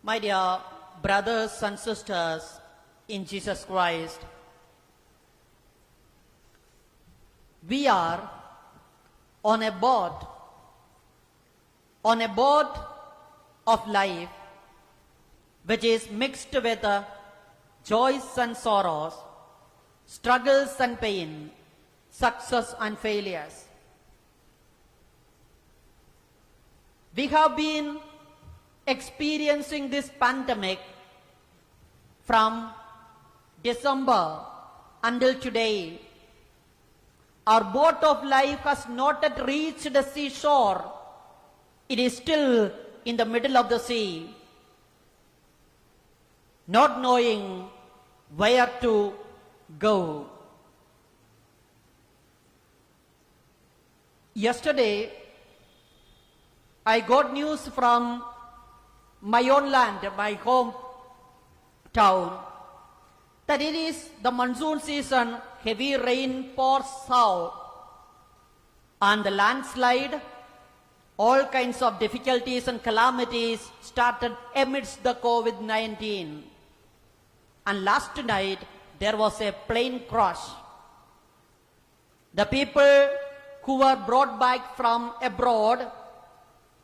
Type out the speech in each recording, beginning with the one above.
My dear brothers and sisters in Jesus Christ, we are on a boat of life which is mixed with joys and sorrows, struggles and pain, success and failures. We have been experiencing this pandemic from December until today. Our boat of life has not yet reached the seashore. It is still in the middle of the sea, not knowing where to go. Yesterday, I got news from my own land, my hometown, that it is the monsoon season, heavy rain pours out, and the landslide, all kinds of difficulties and calamities started amidst the COVID-19. And last night, there was a plane crash. The people who were brought back from abroad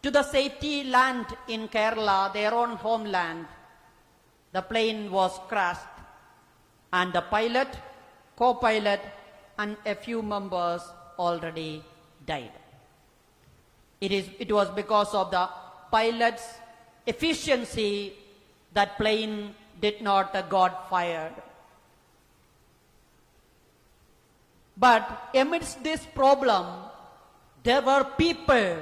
to the safety land in Kerala, their own homeland, the plane was crashed, and the pilot, co-pilot, and a few members already died. It was because of the pilot's efficiency that plane did not got fired. But amidst this problem, there were people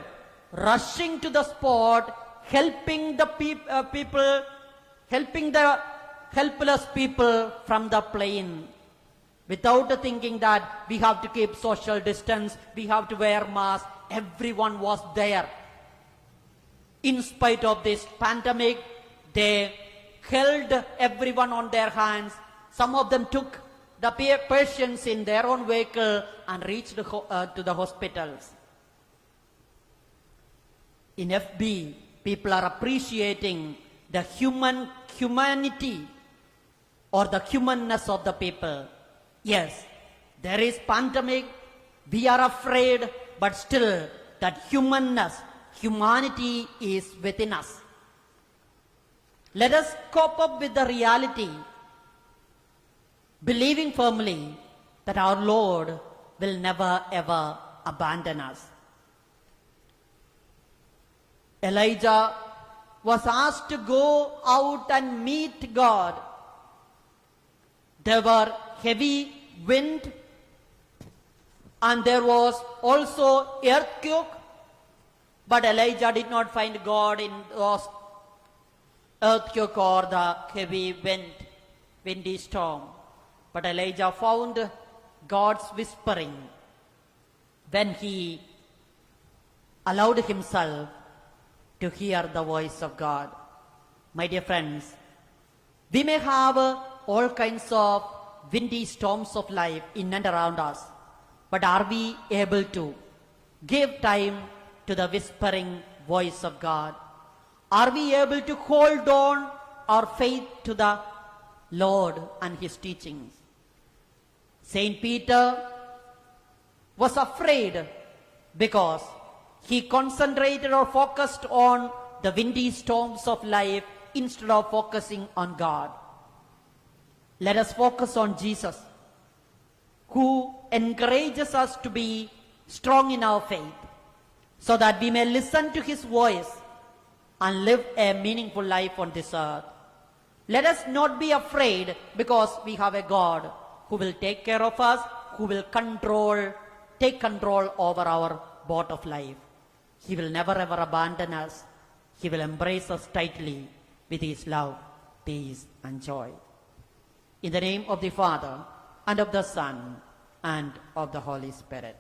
rushing to the spot, helping the people, helping the helpless people from the plane, without thinking that we have to keep social distance, we have to wear masks. Everyone was there. In spite of this pandemic, they held everyone on their hands. Some of them took the patients in their own vehicle and reached to the hospitals. In FB, people are appreciating the humanity or the humanness of the people. Yes, there is pandemic, we are afraid, but still that humanity is within us. Let us cope up with the reality, believing firmly that our Lord will never ever abandon us. Elijah was asked to go out and meet God. There were heavy wind, and there was also earthquake, but Elijah did not find God in those earthquake or the heavy windy storm. But Elijah found God's whispering when he allowed himself to hear the voice of God. My dear friends, we may have all kinds of windy storms of life in and around us, but are we able to give time to the whispering voice of God? Are we able to hold on our faith to the Lord and His teachings? Saint Peter was afraid because he concentrated or focused on the windy storms of life instead of focusing on God. Let us focus on Jesus, who encourages us to be strong in our faith, so that we may listen to His voice and live a meaningful life on this earth. Let us not be afraid, because we have a God who will take care of us, who will take control over our boat of life. He will never ever abandon us. He will embrace us tightly with His love, peace, and joy. In the name of the Father, and of the Son, and of the Holy Spirit.